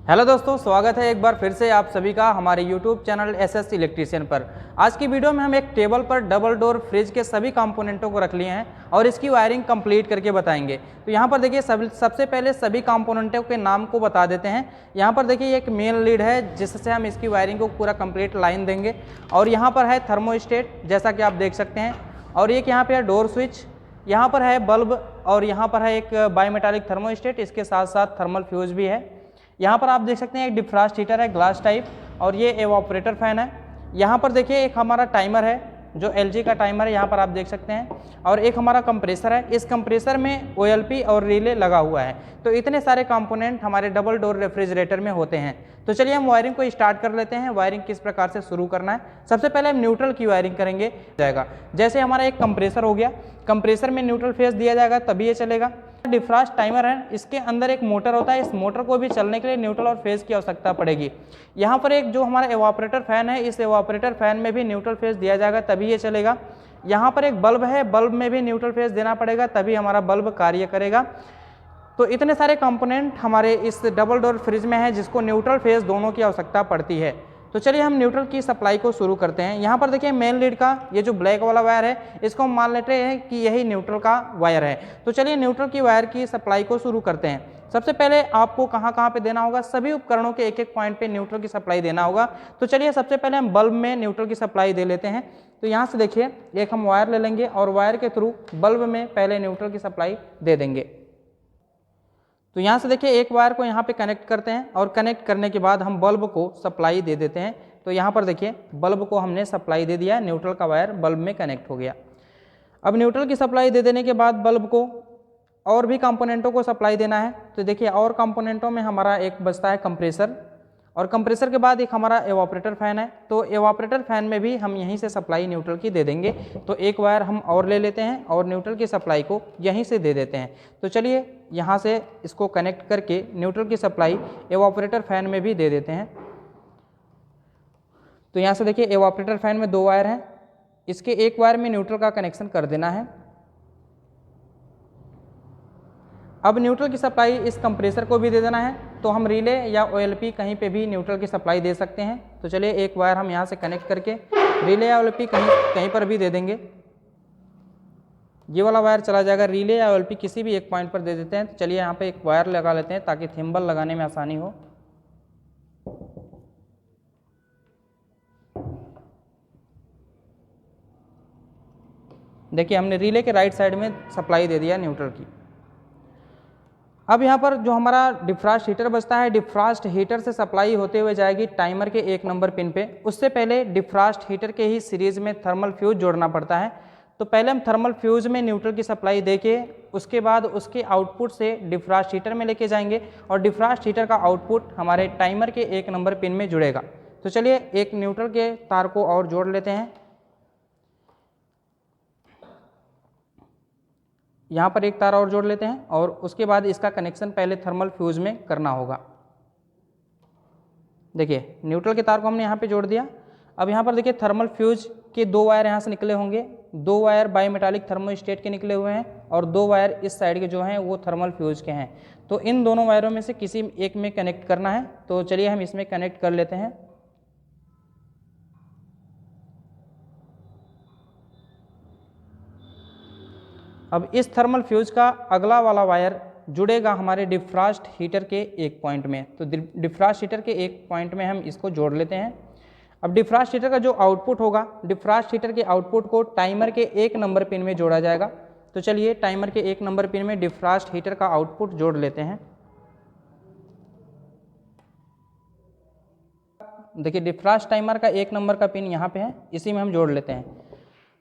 Hello दोस्तों, स्वागत है एक बार फिर से आप सभी का हमारे YouTube चैनल एसएस इलेक्ट्रीशियन पर। आज की वीडियो में हम एक टेबल पर डबल डोर फ्रिज के सभी कंपोनेंटों को रख लिए हैं और इसकी वायरिंग कंप्लीट करके बताएंगे। तो यहाँ पर देखिए सबसे पहले सभी कंपोनेंटों के नाम को बता देते हैं। यहाँ पर देखिए एक मेन लीड है जिससे हम इसकी वायरिंग को पूरा कंप्लीट लाइन देंगे, और यहाँ पर है थर्मोस्टेट जैसा कि आप देख सकते हैं, और एक यहाँ पर है डोर स्विच, यहाँ पर है बल्ब, और यहाँ पर है एक बायोमेटालिक थर्मोस्टेट, इसके साथ साथ थर्मल फ्यूज भी है। यहाँ पर आप देख सकते हैं एक डिफ्रास्ट हीटर है ग्लास टाइप, और ये एवापोरेटर फैन है। यहाँ पर देखिए एक हमारा टाइमर है जो LG का टाइमर है, यहाँ पर आप देख सकते हैं, और एक हमारा कंप्रेसर है। इस कंप्रेसर में OLP और रिले लगा हुआ है। तो इतने सारे कंपोनेंट हमारे डबल डोर रेफ्रिजरेटर में होते हैं। तो चलिए हम वायरिंग को स्टार्ट कर लेते हैं। वायरिंग किस प्रकार से शुरू करना है, सबसे पहले हम न्यूट्रल की वायरिंग करेंगे जाएगा। जैसे हमारा एक कंप्रेसर हो गया, कंप्रेसर में न्यूट्रल फेज दिया जाएगा तभी ये चलेगा। डिफ्रास्ट टाइमर है, इसके अंदर एक मोटर होता है, इस मोटर को भी चलने के लिए न्यूट्रल और फेज की आवश्यकता पड़ेगी। यहाँ पर एक जो हमारा एवापोरेटर फैन है, इस एवापोरेटर फैन में भी न्यूट्रल फेज दिया जाएगा तभी ये चलेगा। यहाँ पर एक बल्ब है, बल्ब में भी न्यूट्रल फेज देना पड़ेगा तभी हमारा बल्ब कार्य करेगा। तो इतने सारे कंपोनेंट हमारे इस डबल डोर फ्रिज में है जिसको न्यूट्रल फेज दोनों की आवश्यकता पड़ती है। तो चलिए हम न्यूट्रल की सप्लाई को शुरू करते हैं। यहाँ पर देखिए मेन लीड का ये जो ब्लैक वाला वायर है, इसको हम मान लेते हैं कि यही न्यूट्रल का वायर है। तो चलिए न्यूट्रल की वायर की सप्लाई को शुरू करते हैं। सबसे पहले आपको कहाँ कहाँ पे देना होगा, सभी उपकरणों के एक एक पॉइंट पे न्यूट्रल की सप्लाई देना होगा। तो चलिए सबसे पहले हम बल्ब में न्यूट्रल की सप्लाई दे लेते हैं। तो यहाँ से देखिए एक हम वायर ले लेंगे और वायर के थ्रू बल्ब में पहले न्यूट्रल की सप्लाई दे देंगे। तो यहाँ से देखिए एक वायर को यहाँ पे कनेक्ट करते हैं, और कनेक्ट करने के बाद हम बल्ब को सप्लाई दे देते हैं। तो यहाँ पर देखिए बल्ब को हमने सप्लाई दे दिया, न्यूट्रल का वायर बल्ब में कनेक्ट हो गया। अब न्यूट्रल की सप्लाई दे देने के बाद बल्ब को और भी कंपोनेंटों को सप्लाई देना है। तो देखिए और कंपोनेंटों में हमारा एक बचता है कंप्रेसर, और कंप्रेसर के बाद एक हमारा एवापोरेटर फैन है। तो एवापोरेटर फैन में भी हम यहीं से सप्लाई न्यूट्रल की दे देंगे। तो एक वायर हम और ले लेते हैं और न्यूट्रल की सप्लाई को यहीं से दे देते हैं। तो चलिए यहाँ से इसको कनेक्ट करके न्यूट्रल की सप्लाई एवापोरेटर फैन में भी दे देते हैं। तो यहाँ से देखिए एवापोरेटर फैन में 2 वायर हैं, इसके एक वायर में न्यूट्रल का कनेक्शन कर देना है। अब न्यूट्रल की सप्लाई इस कंप्रेसर को भी दे देना है। तो हम रिले या OLP कहीं पे भी न्यूट्रल की सप्लाई दे सकते हैं। तो चलिए एक वायर हम यहाँ से कनेक्ट करके रिले या OLP कहीं पर भी दे देंगे। ये वाला वायर चला जाएगा, रिले या OLP किसी भी एक पॉइंट पर दे देते हैं। तो चलिए यहाँ पे एक वायर लगा लेते हैं ताकि थिम्बल लगाने में आसानी हो। देखिए हमने रिले के राइट साइड में सप्लाई दे दिया न्यूट्रल की। अब यहाँ पर जो हमारा डिफ्रास्ट हीटर बचता है, डिफ्रास्ट हीटर से सप्लाई होते हुए जाएगी टाइमर के 1 नंबर पिन पे। उससे पहले डिफ्रास्ट हीटर के ही सीरीज में थर्मल फ्यूज जोड़ना पड़ता है। तो पहले हम थर्मल फ्यूज में न्यूट्रल की सप्लाई देके उसके बाद उसके आउटपुट से डिफ्रास्ट हीटर में लेके जाएंगे, और डिफ्रास्ट हीटर का आउटपुट हमारे टाइमर के 1 नंबर पिन में जुड़ेगा। तो चलिए एक न्यूट्रल के तार को और जोड़ लेते हैं। यहाँ पर एक तार और जोड़ लेते हैं, और उसके बाद इसका कनेक्शन पहले थर्मल फ्यूज में करना होगा। देखिए न्यूट्रल के तार को हमने यहाँ पे जोड़ दिया। अब यहाँ पर देखिए थर्मल फ्यूज के 2 वायर यहाँ से निकले होंगे, 2 वायर बायोमेटालिक थर्मोस्टेट के निकले हुए हैं, और 2 वायर इस साइड के जो हैं वो थर्मल फ्यूज के हैं। तो इन दोनों वायरों में से किसी एक में कनेक्ट करना है। तो चलिए हम इसमें कनेक्ट कर लेते हैं। अब इस थर्मल फ्यूज का अगला वाला वायर जुड़ेगा हमारे डिफ्रास्ट हीटर के एक पॉइंट में। तो डिफ्रास्ट हीटर के एक पॉइंट में हम इसको जोड़ लेते हैं। अब डिफ्रास्ट हीटर का जो आउटपुट होगा, डिफ्रास्ट हीटर के आउटपुट को टाइमर के 1 नंबर पिन में जोड़ा जाएगा। तो चलिए टाइमर के 1 नंबर पिन में डिफ्रास्ट हीटर का आउटपुट जोड़ लेते हैं। देखिए डिफ्रास्ट टाइमर का 1 नंबर का पिन यहाँ पे है, इसी में हम जोड़ लेते हैं।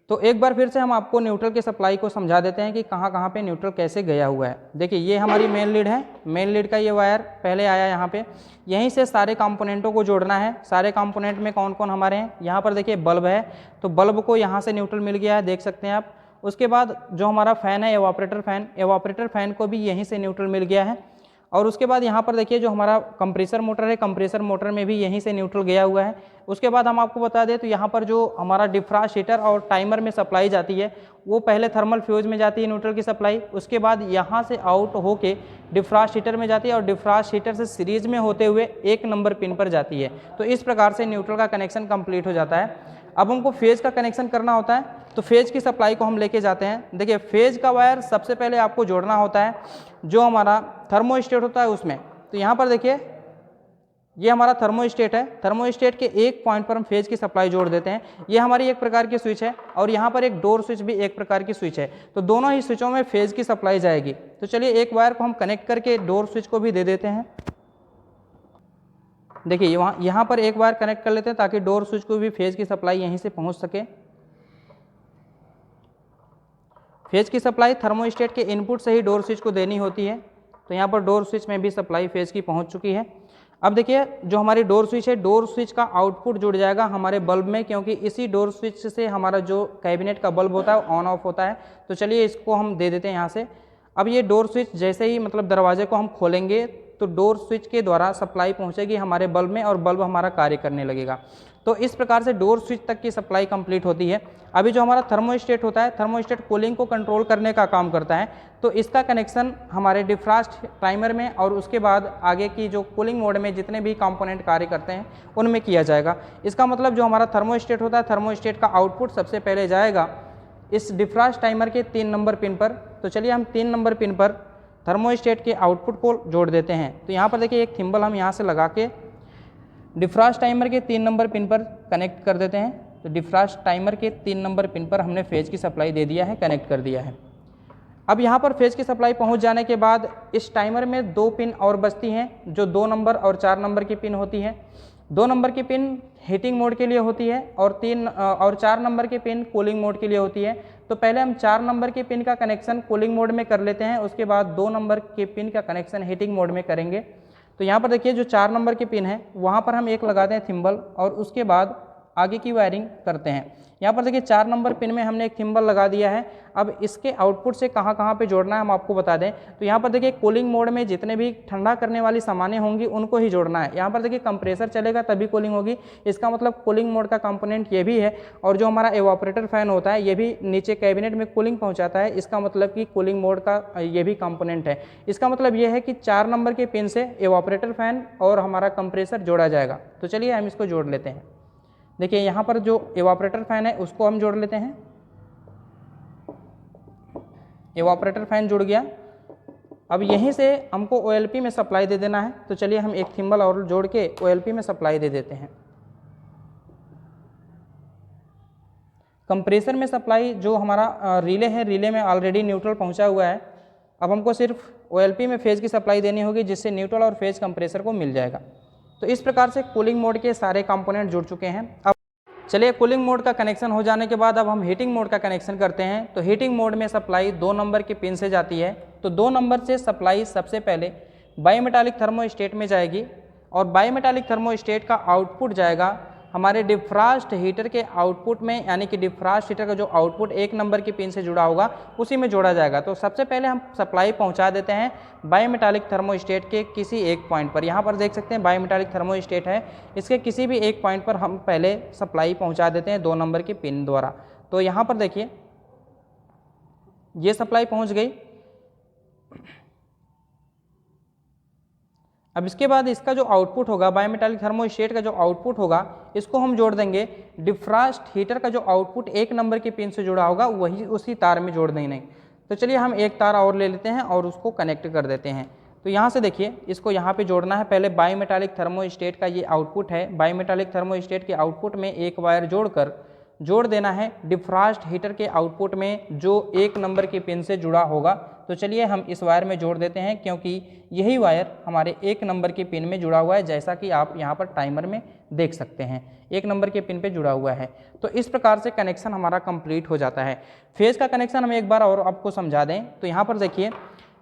तो एक बार फिर से हम आपको न्यूट्रल की सप्लाई को समझा देते हैं कि कहाँ कहाँ पे न्यूट्रल कैसे गया हुआ है। देखिए ये हमारी मेन लीड है, मेन लीड का ये वायर पहले आया यहाँ पे, यहीं से सारे कंपोनेंटों को जोड़ना है। सारे कंपोनेंट में कौन कौन हमारे हैं, यहाँ पर देखिए बल्ब है, तो बल्ब को यहाँ से न्यूट्रल मिल गया है, देख सकते हैं आप। उसके बाद जो हमारा फ़ैन है एवापोरेटर फैन को भी यहीं से न्यूट्रल मिल गया है। और उसके बाद यहाँ पर देखिए जो हमारा कंप्रेसर मोटर है, कंप्रेसर मोटर में भी यहीं से न्यूट्रल गया हुआ है। उसके बाद हम आपको बता दें तो यहाँ पर जो हमारा डिफ्रास्ट हीटर और टाइमर में सप्लाई जाती है वो पहले थर्मल फ्यूज में जाती है न्यूट्रल की सप्लाई, उसके बाद यहाँ से आउट होके डिफ्रास्ट हीटर में जाती है और डिफ्रास्ट हीटर से सीरीज में होते हुए 1 नंबर पिन पर जाती है। तो इस प्रकार से न्यूट्रल का कनेक्शन कंप्लीट हो जाता है। अब हमको फेज का कनेक्शन करना होता है, तो फेज की सप्लाई को हम लेके जाते हैं। देखिए फेज का वायर सबसे पहले आपको जोड़ना होता है जो हमारा थर्मोस्टेट होता है उसमें। तो यहाँ पर देखिए ये हमारा थर्मोस्टेट है, थर्मोस्टेट के एक पॉइंट पर हम फेज की सप्लाई जोड़ देते हैं। ये हमारी एक प्रकार की स्विच है और यहाँ पर एक डोर स्विच भी एक प्रकार की स्विच है, तो दोनों ही स्विचों में फेज की सप्लाई जाएगी। तो चलिए एक वायर को हम कनेक्ट करके डोर स्विच को भी दे देते हैं। देखिए यहाँ पर एक वायर कनेक्ट कर लेते हैं ताकि डोर स्विच को भी फेज की सप्लाई यहीं से पहुँच सके। फेज की सप्लाई थर्मोस्टेट के इनपुट से ही डोर स्विच को देनी होती है, तो यहाँ पर डोर स्विच में भी सप्लाई फेज की पहुँच चुकी है। अब देखिए जो हमारी डोर स्विच है, डोर स्विच का आउटपुट जुड़ जाएगा हमारे बल्ब में, क्योंकि इसी डोर स्विच से हमारा जो कैबिनेट का बल्ब होता है ऑन ऑफ होता है। तो चलिए इसको हम दे देते हैं यहाँ से। अब ये डोर स्विच जैसे ही मतलब दरवाजे को हम खोलेंगे तो डोर स्विच के द्वारा सप्लाई पहुँचेगी हमारे बल्ब में और बल्ब हमारा कार्य करने लगेगा। तो इस प्रकार से डोर स्विच तक की सप्लाई कंप्लीट होती है। अभी जो हमारा थर्मोस्टेट होता है, थर्मोस्टेट कूलिंग को कंट्रोल करने का काम करता है, तो इसका कनेक्शन हमारे डिफ्रास्ट टाइमर में और उसके बाद आगे की जो कूलिंग मोड में जितने भी कंपोनेंट कार्य करते हैं उनमें किया जाएगा। इसका मतलब जो हमारा थर्मोस्टेट होता है, थर्मोस्टेट का आउटपुट सबसे पहले जाएगा इस डिफ्रास्ट टाइमर के 3 नंबर पिन पर। तो चलिए हम 3 नंबर पिन पर थर्मोस्टेट के आउटपुट को जोड़ देते हैं। तो यहाँ पर देखिए एक थिम्बल हम यहाँ से लगा के डिफ्रास्ट टाइमर के 3 नंबर पिन पर कनेक्ट कर देते हैं। तो डिफ्रास्ट टाइमर के 3 नंबर पिन पर हमने फेज की सप्लाई दे दिया है, कनेक्ट कर दिया है। अब यहाँ पर फेज की सप्लाई पहुँच जाने के बाद इस टाइमर में 2 पिन और बचती हैं जो 2 नंबर और 4 नंबर की पिन होती है। 2 नंबर की पिन हीटिंग मोड के लिए होती है और 4 नंबर की पिन कूलिंग मोड के लिए होती है। तो पहले हम 4 नंबर की पिन का कनेक्शन कूलिंग मोड में कर लेते हैं, उसके बाद 2 नंबर के पिन का कनेक्शन हीटिंग मोड में करेंगे। तो यहाँ पर देखिए जो 4 नंबर की पिन है वहाँ पर हम एक लगाते हैं थिम्बल और उसके बाद आगे की वायरिंग करते हैं। यहाँ पर देखिए 4 नंबर पिन में हमने एक थिम्बल लगा दिया है। अब इसके आउटपुट से कहाँ पे जोड़ना है हम आपको बता दें। तो यहाँ पर देखिए कूलिंग मोड में जितने भी ठंडा करने वाली सामानें होंगी उनको ही जोड़ना है। यहाँ पर देखिए कंप्रेसर चलेगा तभी कूलिंग होगी, इसका मतलब कूलिंग मोड का कंपोनेंट ये भी है। और जो हमारा एवापोरेटर फैन होता है ये भी नीचे कैबिनेट में कूलिंग पहुँचाता है, इसका मतलब कि कूलिंग मोड का ये भी कंपोनेंट है। इसका मतलब ये है कि 4 नंबर के पिन से एवापोरेटर फैन और हमारा कंप्रेसर जोड़ा जाएगा। तो चलिए हम इसको जोड़ लेते हैं। देखिए यहाँ पर जो एवापोरेटर फैन है उसको हम जोड़ लेते हैं। एवापोरेटर फैन जुड़ गया। अब यहीं से हमको OLP में सप्लाई दे देना है। तो चलिए हम एक थिम्बल और जोड़ के OLP में सप्लाई दे देते हैं। कंप्रेसर में सप्लाई जो हमारा रिले है, रिले में ऑलरेडी न्यूट्रल पहुंचा हुआ है। अब हमको सिर्फ OLP में फेज की सप्लाई देनी होगी जिससे न्यूट्रल और फेज कंप्रेसर को मिल जाएगा। तो इस प्रकार से कूलिंग मोड के सारे कंपोनेंट जुड़ चुके हैं। अब चलिए कूलिंग मोड का कनेक्शन हो जाने के बाद अब हम हीटिंग मोड का कनेक्शन करते हैं। तो हीटिंग मोड में सप्लाई 2 नंबर के पिन से जाती है। तो 2 नंबर से सप्लाई सबसे पहले बायोमेटालिक थर्मोस्टेट में जाएगी और बायोमेटालिक थर्मोस्टेट का आउटपुट जाएगा हमारे डिफ्रास्ट हीटर के आउटपुट में, यानी कि डिफ्रास्ट हीटर का जो आउटपुट 1 नंबर की पिन से जुड़ा होगा उसी में जोड़ा जाएगा। तो सबसे पहले हम सप्लाई पहुंचा देते हैं बायोमेटालिक थर्मोस्टेट के किसी एक पॉइंट पर। यहाँ पर देख सकते हैं बायोमेटालिक थर्मोस्टेट है, इसके किसी भी एक पॉइंट पर हम पहले सप्लाई पहुंचा देते हैं 2 नंबर की पिन द्वारा। तो यहाँ पर देखिए ये सप्लाई पहुँच गई। अब इसके बाद इसका जो आउटपुट होगा बायोमेटालिक थर्मोस्टेट का जो आउटपुट होगा इसको हम जोड़ देंगे डिफ्रास्ट हीटर का जो आउटपुट 1 नंबर की पिन से जुड़ा होगा वही उसी तार में जोड़ देंगे। तो चलिए हम एक तार और ले लेते हैं और उसको कनेक्ट कर देते हैं। तो यहाँ से देखिए इसको यहाँ पे जोड़ना है। पहले बायोमेटालिक थर्मोस्टेट का ये आउटपुट है, बायोमेटालिक थर्मोस्टेट के आउटपुट में एक वायर जोड़ देना है डिफ्रास्ट हीटर के आउटपुट में जो 1 नंबर की पिन से जुड़ा होगा। तो चलिए हम इस वायर में जोड़ देते हैं क्योंकि यही वायर हमारे 1 नंबर की पिन में जुड़ा हुआ है, जैसा कि आप यहाँ पर टाइमर में देख सकते हैं 1 नंबर के पिन पे जुड़ा हुआ है। तो इस प्रकार से कनेक्शन हमारा कंप्लीट हो जाता है। फेज़ का कनेक्शन हम एक बार और आपको समझा दें। तो यहाँ पर देखिए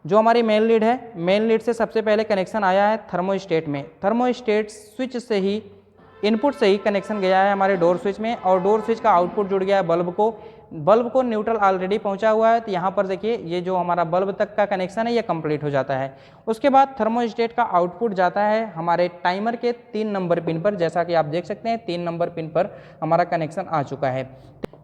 जो हमारी मेन लीड है, मेन लीड से सबसे पहले कनेक्शन आया है थर्मोस्टेट में। थर्मोस्टेट स्विच से ही इनपुट से ही कनेक्शन गया है हमारे डोर स्विच में और डोर स्विच का आउटपुट जुड़ गया है बल्ब को। बल्ब को न्यूट्रल ऑलरेडी पहुंचा हुआ है, तो यहाँ पर देखिए ये जो हमारा बल्ब तक का कनेक्शन है ये कंप्लीट हो जाता है। उसके बाद थर्मोस्टेट का आउटपुट जाता है हमारे टाइमर के 3 नंबर पिन पर। जैसा कि आप देख सकते हैं 3 नंबर पिन पर हमारा कनेक्शन आ चुका है।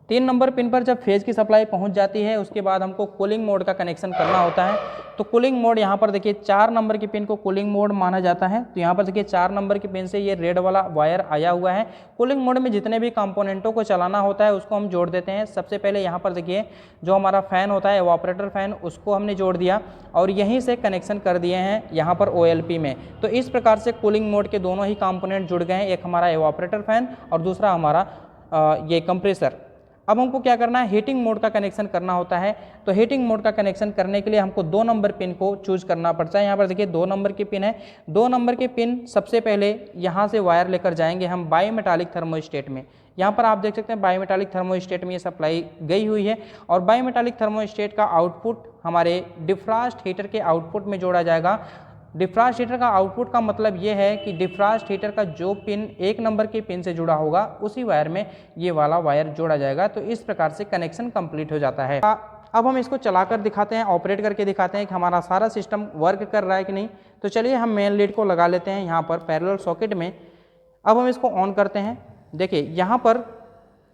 3 नंबर पिन पर जब फेज की सप्लाई पहुंच जाती है उसके बाद हमको कूलिंग मोड का कनेक्शन करना होता है। तो कूलिंग मोड यहाँ पर देखिए 4 नंबर की पिन को कूलिंग मोड माना जाता है। तो यहाँ पर देखिए 4 नंबर की पिन से ये रेड वाला वायर आया हुआ है। कूलिंग मोड में जितने भी कंपोनेंटों को चलाना होता है उसको हम जोड़ देते हैं। सबसे पहले यहाँ पर देखिए जो हमारा फ़ैन होता है एवापोरेटर फ़ैन, उसको हमने जोड़ दिया और यहीं से कनेक्शन कर दिए हैं यहाँ पर OLP में। तो इस प्रकार से कूलिंग मोड के दोनों ही कंपोनेंट जुड़ गए हैं, एक हमारा एवापोरेटर फ़ैन और दूसरा हमारा ये कंप्रेसर। अब हमको क्या करना है, हीटिंग मोड का कनेक्शन करना होता है। तो हीटिंग मोड का कनेक्शन करने के लिए हमको 2 नंबर पिन को चूज करना पड़ता है। यहाँ पर देखिए 2 नंबर की पिन है। 2 नंबर की पिन सबसे पहले यहाँ से वायर लेकर जाएंगे हम बाईमेटालिक थर्मोस्टेट में। यहाँ पर आप देख सकते हैं बाईमेटालिक थर्मोस्टेट में ये सप्लाई गई हुई है और बाईमेटालिक थर्मोस्टेट का आउटपुट हमारे डिफ्रॉस्ट हीटर के आउटपुट में जोड़ा जाएगा। डिफ्रॉस्ट हीटर का आउटपुट का मतलब ये है कि डिफ्रॉस्ट हीटर का जो पिन 1 नंबर की पिन से जुड़ा होगा उसी वायर में ये वाला वायर जोड़ा जाएगा। तो इस प्रकार से कनेक्शन कंप्लीट हो जाता है। अब हम इसको चलाकर दिखाते हैं, ऑपरेट करके दिखाते हैं कि हमारा सारा सिस्टम वर्क कर रहा है कि नहीं। तो चलिए हम मेन लीड को लगा लेते हैं यहाँ पर पैरेलल सॉकेट में। अब हम इसको ऑन करते हैं। देखिए यहाँ पर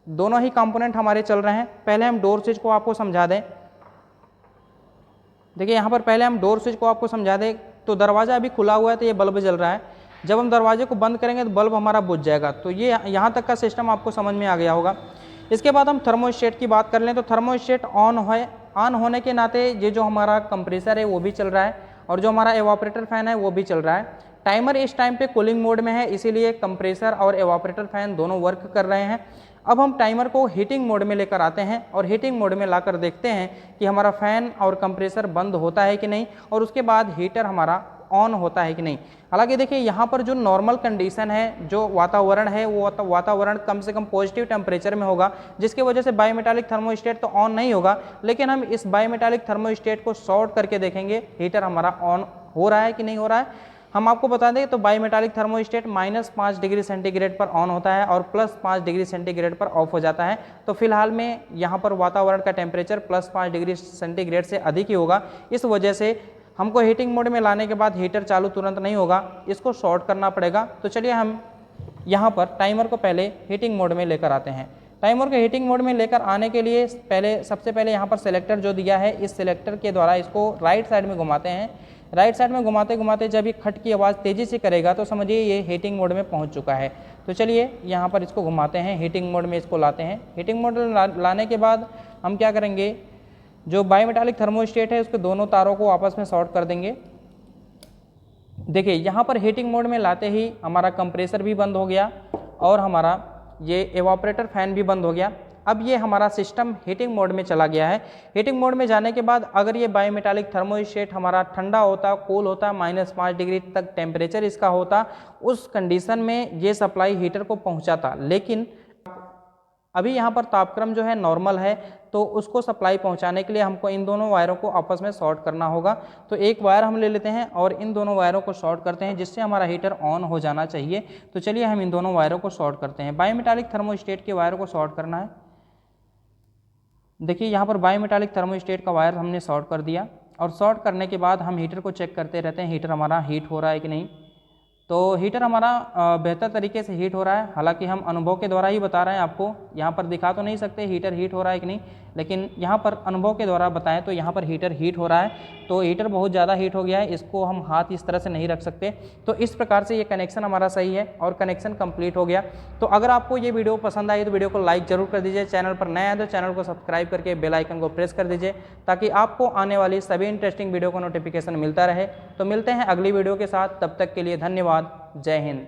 दोनों ही कंपोनेंट हमारे चल रहे हैं। पहले हम डोर स्विच को आपको समझा दें। देखिए यहाँ पर पहले हम डोर स्विच को आपको समझा दें। तो दरवाज़ा अभी खुला हुआ है तो ये बल्ब जल रहा है। जब हम दरवाजे को बंद करेंगे तो बल्ब हमारा बुझ जाएगा। तो ये यहाँ तक का सिस्टम आपको समझ में आ गया होगा। इसके बाद हम थर्मोस्टेट की बात कर लें तो थर्मोस्टेट ऑन होने के नाते ये जो हमारा कंप्रेसर है वो भी चल रहा है और जो हमारा एवापोरेटर फ़ैन है वो भी चल रहा है। टाइमर इस टाइम पे कूलिंग मोड में है, इसीलिए कंप्रेसर और एवापोरेटर फ़ैन दोनों वर्क कर रहे हैं। अब हम टाइमर को हीटिंग मोड में लेकर आते हैं और हीटिंग मोड में लाकर देखते हैं कि हमारा फ़ैन और कंप्रेसर बंद होता है कि नहीं और उसके बाद हीटर हमारा ऑन होता है कि नहीं। हालांकि देखिए यहाँ पर जो नॉर्मल कंडीशन है, जो वातावरण है वो वातावरण कम से कम पॉजिटिव टेम्परेचर में होगा, जिसकी वजह से बाईमेटालिक थर्मोस्टेट तो ऑन नहीं होगा। लेकिन हम इस बाईमेटालिक थर्मोस्टेट को शॉर्ट करके देखेंगे हीटर हमारा ऑन हो रहा है कि नहीं हो रहा है। हम आपको बता दें तो बाईमेटालिक थर्मोस्टेट -5 डिग्री सेंटीग्रेड पर ऑन होता है और +5 डिग्री सेंटीग्रेड पर ऑफ हो जाता है। तो फिलहाल में यहाँ पर वातावरण का टेम्परेचर +5 डिग्री सेंटीग्रेड से अधिक ही होगा। इस वजह से हमको हीटिंग मोड में लाने के बाद हीटर चालू तुरंत नहीं होगा, इसको शॉर्ट करना पड़ेगा। तो चलिए हम यहाँ पर टाइमर को पहले हीटिंग मोड में लेकर आते हैं। टाइमर को हीटिंग मोड में लेकर आने के लिए सबसे पहले यहाँ पर सेलेक्टर जो दिया है, इस सेलेक्टर के द्वारा इसको राइट साइड में घुमाते हैं। राइट साइड में घुमाते घुमाते जब ये खट की आवाज़ तेज़ी से करेगा तो समझिए ये हीटिंग मोड में पहुँच चुका है। तो चलिए यहाँ पर इसको घुमाते हैं, हीटिंग मोड में इसको लाते हैं। हीटिंग मोड लाने के बाद हम क्या करेंगे, जो बाईमेटालिक थर्मोस्टेट है उसके दोनों तारों को आपस में शॉर्ट कर देंगे। देखिए यहाँ पर हीटिंग मोड में लाते ही हमारा कंप्रेसर भी बंद हो गया और हमारा ये एवापोरेटर फ़ैन भी बंद हो गया। अब ये हमारा सिस्टम हीटिंग मोड में चला गया है। हीटिंग मोड में जाने के बाद अगर ये बाईमेटालिक थर्मोस्टेट हमारा ठंडा होता, कूल होता, -5 डिग्री तक टेम्परेचर इसका होता, उस कंडीशन में ये सप्लाई हीटर को पहुँचाता। लेकिन अभी यहाँ पर तापक्रम जो है नॉर्मल है, तो उसको सप्लाई पहुँचाने के लिए हमको इन दोनों वायरों को आपस में शॉर्ट करना होगा। तो एक वायर हम ले लेते हैं और इन दोनों वायरों को शॉर्ट करते हैं, जिससे हमारा हीटर ऑन हो जाना चाहिए। तो चलिए हम इन दोनों वायरों को शॉर्ट करते हैं। बाईमेटालिक थर्मोस्टेट के वायरों को शॉर्ट करना है। देखिए यहाँ पर बाईमेटालिक थर्मोस्टेट का वायर हमने शॉर्ट कर दिया और शॉर्ट करने के बाद हम हीटर को चेक करते रहते हैं हीटर हमारा हीट हो रहा है कि नहीं। तो हीटर हमारा बेहतर तरीके से हीट हो रहा है। हालांकि हम अनुभव के द्वारा ही बता रहे हैं आपको, यहाँ पर दिखा तो नहीं सकते हीटर हीट हो रहा है कि नहीं, लेकिन यहाँ पर अनुभव के द्वारा बताएं तो यहाँ पर हीटर हीट हो रहा है। तो हीटर बहुत ज़्यादा हीट हो गया है, इसको हम हाथ इस तरह से नहीं रख सकते। तो इस प्रकार से ये कनेक्शन हमारा सही है और कनेक्शन कंप्लीट हो गया। तो अगर आपको ये वीडियो पसंद आई तो वीडियो को लाइक जरूर कर दीजिए। चैनल पर नया है तो चैनल को सब्सक्राइब करके बेल आइकन को प्रेस कर दीजिए, ताकि आपको आने वाली सभी इंटरेस्टिंग वीडियो का नोटिफिकेशन मिलता रहे। तो मिलते हैं अगली वीडियो के साथ, तब तक के लिए धन्यवाद। जय हिंद।